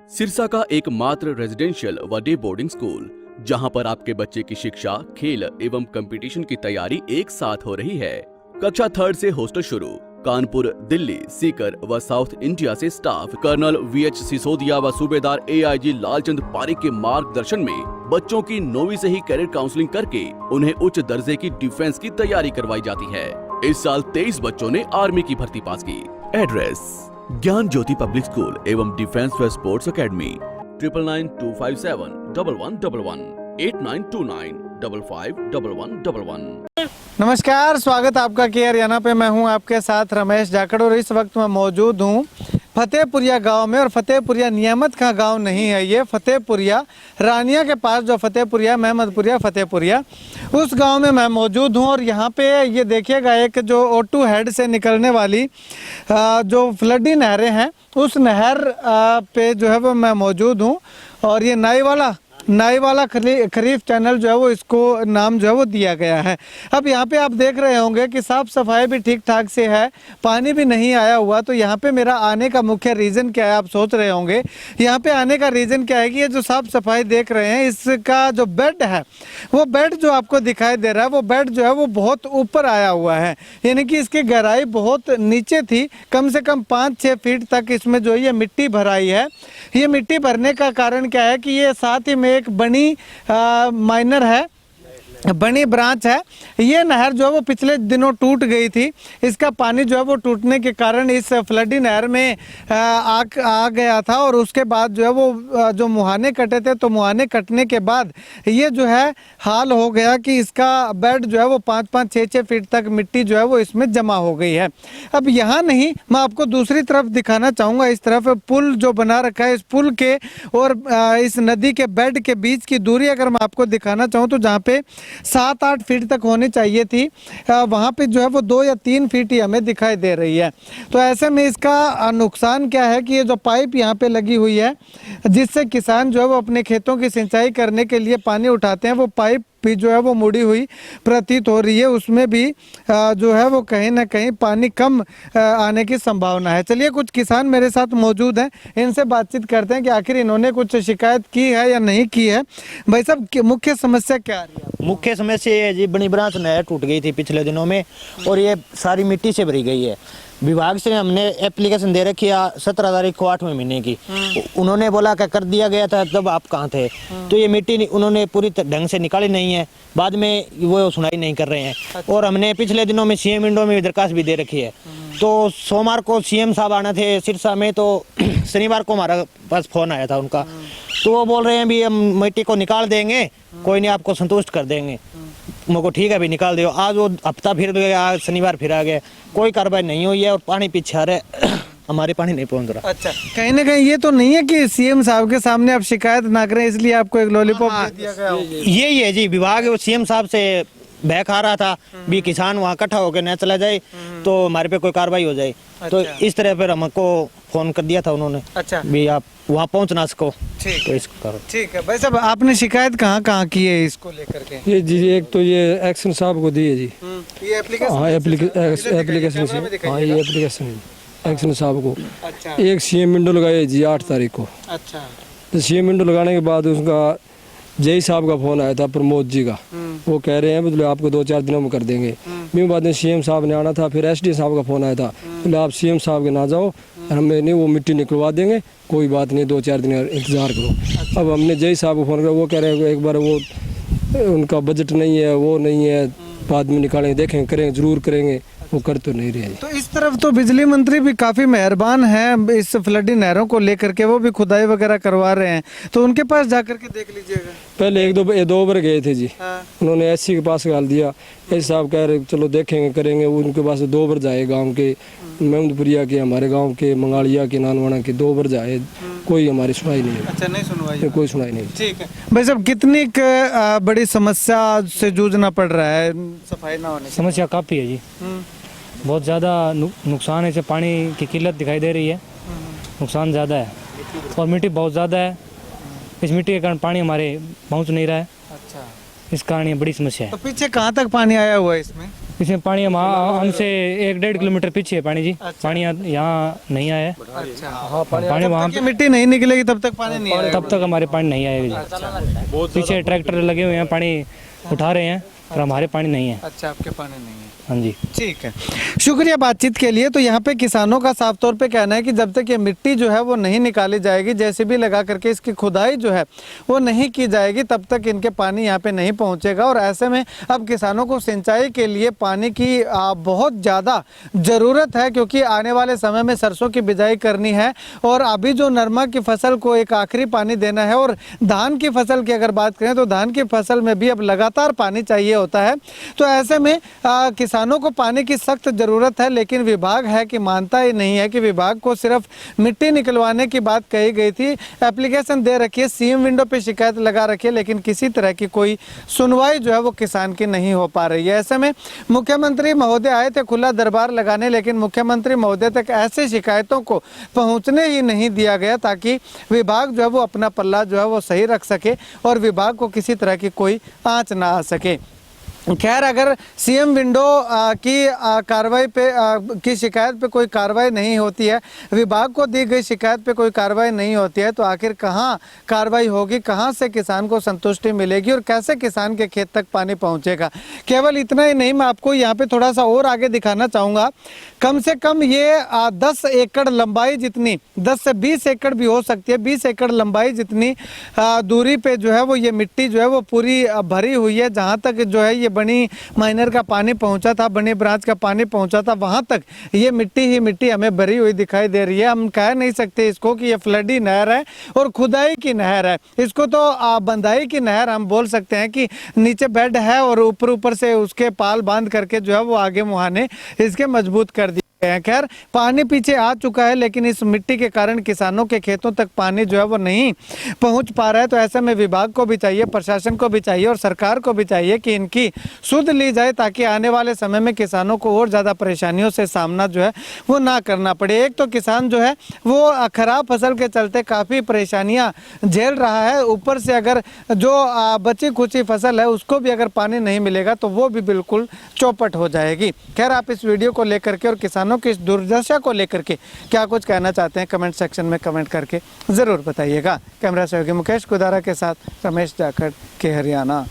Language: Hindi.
सिरसा का एकमात्र रेजिडेंशियल व डे बोर्डिंग स्कूल, जहां पर आपके बच्चे की शिक्षा, खेल एवं कंपटीशन की तैयारी एक साथ हो रही है। कक्षा 3 से हॉस्टल शुरू। कानपुर, दिल्ली, सीकर व साउथ इंडिया से स्टाफ कर्नल VH सिसोदिया व सूबेदार AIG लालचंद पारिक के मार्गदर्शन में बच्चों की 9वीं से ही कैरियर काउंसलिंग करके उन्हें उच्च दर्जे की डिफेंस की तैयारी करवाई जाती है। इस साल 23 बच्चों ने आर्मी की भर्ती पास की। एड्रेस: ज्ञान ज्योति पब्लिक स्कूल एवं डिफेंस व स्पोर्ट्स अकेडमी। 9992571111 8929551111। नमस्कार, स्वागत आपका के हरियाणा पे। मैं हूं आपके साथ रमेश जाखड़ और इस वक्त मैं मौजूद हूं फतेहपुरिया गांव में। और फतेहपुरिया नियामत का गांव नहीं है, ये फतेहपुरिया रानिया के पास जो फतेहपुरिया, महमदपुरिया, फतेहपुरिया, उस गांव में मैं मौजूद हूं। और यहाँ पे ये देखिएगा, एक जो O2 हेड से निकलने वाली जो फ्लडी नहरें हैं, उस नहर पे जो है वो मैं मौजूद हूँ। और ये नाई वाला खरीफ चैनल जो है वो इसको नाम जो है वो दिया गया है। अब यहाँ पे आप देख रहे होंगे कि साफ़ सफाई भी ठीक ठाक से है, पानी भी नहीं आया हुआ। तो यहाँ पे मेरा आने का मुख्य रीज़न क्या है, आप सोच रहे होंगे। यहाँ पे आने का रीज़न क्या है कि ये जो साफ़ सफाई देख रहे हैं, इसका जो बेड है, वो बेड जो आपको दिखाई दे रहा है, वो बेड जो है वो बहुत ऊपर आया हुआ है। यानी कि इसकी गहराई बहुत नीचे थी, कम से कम 5-6 फीट तक इसमें जो ये मिट्टी भराई है। ये मिट्टी भरने का कारण क्या है कि ये साथ ही में एक बनी माइनर है, बनी ब्रांच है। ये नहर जो है वो पिछले दिनों टूट गई थी। इसका पानी जो है वो टूटने के कारण इस फ्लडी नहर में आ गया था। और उसके बाद जो है वो जो मुहाने कटे थे, तो मुहाने कटने के बाद ये जो है हाल हो गया कि इसका बेड जो है वो 5-5, 6-6 फीट तक मिट्टी जो है वो इसमें जमा हो गई है। अब यहाँ नहीं, मैं आपको दूसरी तरफ दिखाना चाहूँगा। इस तरफ पुल जो बना रखा है, इस पुल के और इस नदी के बेड के बीच की दूरी अगर मैं आपको दिखाना चाहूँ, तो जहाँ पे 7-8 फीट तक होनी चाहिए थी, वहाँ पे जो है वो 2 या 3 फीट ही हमें दिखाई दे रही है। तो ऐसे में इसका नुकसान क्या है कि ये जो पाइप यहाँ पे लगी हुई है, जिससे किसान जो है वो अपने खेतों की सिंचाई करने के लिए पानी उठाते हैं, वो पाइप भी जो है वो मुड़ी हुई प्रतीत हो रही है। उसमें भी जो है वो कहीं ना कहीं पानी कम आने की संभावना है। चलिए, कुछ किसान मेरे साथ मौजूद हैं, इनसे बातचीत करते हैं कि आखिर इन्होंने कुछ शिकायत की है या नहीं की है। भाई साहब, मुख्य समस्या क्या आ रही है? मुख्य समस्या ये है जी, बनी ब्रांच नहर टूट गई थी पिछले दिनों में और ये सारी मिट्टी से भरी गई है। विभाग से हमने एप्लीकेशन दे रखी है 17 तारीख को 8वें महीने की। उन्होंने बोला कि कर दिया गया था, तब आप कहाँ थे? तो ये मिट्टी उन्होंने पूरी ढंग से निकाली नहीं है, बाद में वो सुनाई नहीं कर रहे हैं। और हमने पिछले दिनों में CM विंडो में दरखास्त भी दे रखी है। तो सोमवार को CM साहब आना थे सिरसा में, तो शनिवार को हमारा पास फोन आया था उनका। तो वो बोल रहे हैं भी हम मिट्टी को निकाल देंगे, कोई नहीं, आपको संतुष्ट कर देंगे। मुझको ठीक है, अभी निकाल दियो। आज वो हफ्ता फिर गया, आज शनिवार फिर आ गया, कोई कार्रवाई नहीं हुई है और पानी पीछे आ रहा है। हमारे पानी नहीं पहुंच रहा। अच्छा, कहीं ना कहीं ये तो नहीं है कि CM साहब के सामने आप शिकायत ना करें, इसलिए आपको एक लॉलीपॉप दे दिया गया हो? यही है जी, विभाग CM साहब से बह खा रहा था भी किसान वहाँ इकट्ठा होकर न चला जाए तो हमारे पे कोई कार्रवाई हो जाए। तो इस तरह फिर हमको फोन कर दिया था उन्होंने। अच्छा, भी आप वहाँ पहुँच ना सको। तो इसको ठीक है भाई साहब, आपने शिकायत कहाँ की है इसको लेकर के? ये जी, एक तो ये एक्शन साहब को दी है जी, ये एप्लीकेशन। हाँ, एप्लीकेशन से, हाँ, ये एप्लीकेशन एक्शन साहब को। अच्छा। एक CM विंडो लगाई जी 8 तारीख को। अच्छा। तो CM विंडो लगाने के बाद उसका जय साहब का फोन आया था, प्रमोद जी का। वो कह रहे हैं मतलब आपको 2-4 दिनों में कर देंगे। मैं बाद में CM साहब ने आना था, फिर SD साहब का फोन आया था, बोले आप CM साहब के ना जाओ, हमें नहीं, वो मिट्टी निकलवा देंगे, कोई बात नहीं, 2-4 दिन इंतजार करो। अब हमने जय साहब को फोन किया, वो कह रहे हैं एक बार वो उनका बजट नहीं है, वो नहीं है, बाद में निकालेंगे, देखेंगे, करेंगे, जरूर करेंगे, वो कर तो नहीं रहे। तो इस तरफ तो बिजली मंत्री भी काफी मेहरबान हैं इस फ्लडी नहरों को लेकर के, वो भी खुदाई वगैरह करवा रहे हैं, तो उनके पास जाकर के देख लीजिएगा। पहले 1-2 बार गए थे जी। हाँ। उन्होंने SC के पास गाल दिया। SC साहब कह रहे चलो देखेंगे, करेंगे। उनके पास 2 बार जाए, गांव के महमदपुरिया के, हमारे गांव के मंगालिया के, नानवाना के 2 बार जाए, कोई हमारी सुनाई नहीं है। अच्छा, नहीं सुनवाई? कोई सुनाई नहीं। ठीक है भाई साहब, कितनी बड़ी समस्या से जूझना पड़ रहा है सफाई ना होने? समस्या काफ़ी है जी, बहुत ज़्यादा नुकसान है। इसे पानी की किल्लत दिखाई दे रही है, नुकसान ज़्यादा है और मिट्टी बहुत ज़्यादा है। इस मिट्टी के कारण पानी हमारे पहुंच नहीं रहा है। अच्छा। इस कारण ये बड़ी समस्या है। तो पीछे कहाँ तक पानी आया हुआ है इसमें? इसमें पानी हमसे 1-1.5 किलोमीटर पीछे है पानी जी। पानी यहाँ नहीं आया है। अच्छा, पानी वहाँ ये मिट्टी नहीं निकलेगी तब तक पानी नहीं आएगा। तब तक हमारे पानी नहीं आएगा जी। पीछे ट्रैक्टर लगे हुए हैं, पानी उठा रहे हैं, पर हमारे पानी नहीं है। अच्छा, आपके पानी नहीं है। हाँ जी, ठीक है, शुक्रिया बातचीत के लिए। तो यहाँ पे किसानों का साफ तौर पे कहना है कि जब तक ये मिट्टी जो है वो नहीं निकाली जाएगी, जेसीबी लगा करके इसकी खुदाई जो है वो नहीं की जाएगी, तब तक इनके पानी यहाँ पे नहीं पहुँचेगा। और ऐसे में अब किसानों को सिंचाई के लिए पानी की बहुत ज़्यादा ज़रूरत है, क्योंकि आने वाले समय में सरसों की बिजाई करनी है और अभी जो नरमा की फसल को एक आखिरी पानी देना है। और धान की फसल की अगर बात करें तो धान की फसल में भी अब लगातार पानी चाहिए होता है। तो ऐसे में किसानों को पानी की सख्त ज़रूरत है, लेकिन विभाग है कि मानता ही नहीं है कि विभाग को सिर्फ मिट्टी निकलवाने की बात कही गई थी, एप्लीकेशन दे रखी है, सीएम विंडो पे शिकायत लगा रखी है, लेकिन किसी तरह की कोई सुनवाई जो है वो किसान की नहीं हो पा रही है। ऐसे में मुख्यमंत्री महोदय आए थे खुला दरबार लगाने, लेकिन मुख्यमंत्री महोदय तक ऐसे शिकायतों को पहुँचने ही नहीं दिया गया, ताकि विभाग जो है वो अपना पल्ला जो है वो सही रख सके और विभाग को किसी तरह की कोई आँच ना आ सके। खैर, अगर सीएम विंडो की कार्रवाई पे की शिकायत पे कोई कार्रवाई नहीं होती है, विभाग को दी गई शिकायत पे कोई कार्रवाई नहीं होती है, तो आखिर कहाँ कार्रवाई होगी, कहाँ से किसान को संतुष्टि मिलेगी और कैसे किसान के खेत तक पानी पहुँचेगा। केवल इतना ही नहीं, मैं आपको यहाँ पे थोड़ा सा और आगे दिखाना चाहूँगा। कम से कम ये 10 एकड़ लंबाई जितनी, 10 से 20 एकड़ भी हो सकती है, 20 एकड़ लंबाई जितनी दूरी पे जो है वो ये मिट्टी जो है वो पूरी भरी हुई है। जहाँ तक जो है ये बनी माइनर का पानी पहुंचा था, बनी ब्रांच का पानी पहुंचा था, वहां तक ये मिट्टी ही मिट्टी हमें भरी हुई दिखाई दे रही है। हम कह नहीं सकते इसको कि ये फ्लडी नहर है और खुदाई की नहर है, इसको तो बंदाई की नहर हम बोल सकते हैं कि नीचे बेड है और ऊपर से उसके पाल बांध करके जो है वो आगे मुहाने इसके मजबूत कर दिए गए हैं। खैर, पानी पीछे आ चुका है, लेकिन इस मिट्टी के कारण किसानों के खेतों तक पानी जो है वो नहीं पहुंच पा रहा है। तो ऐसे में विभाग को भी चाहिए, प्रशासन को भी चाहिए और सरकार को भी चाहिए कि इनकी सुध ली जाए, ताकि आने वाले समय में किसानों को और ज़्यादा परेशानियों से सामना जो है वो ना करना पड़े। एक तो किसान जो है वो खराब फसल के चलते काफ़ी परेशानियाँ झेल रहा है, ऊपर से अगर जो बची खुची फसल है उसको भी अगर पानी नहीं मिलेगा तो वो भी बिल्कुल चौपट हो जाएगी। खैर, आप इस वीडियो को लेकर के और किसानों की इस दुर्दशा को लेकर के क्या कुछ कहना चाहते हैं, कमेंट सेक्शन में कमेंट करके ज़रूर बताइएगा। कैमरा सहयोगी मुकेश कुदारा के साथ रमेश जाखड़ के हरियाणा।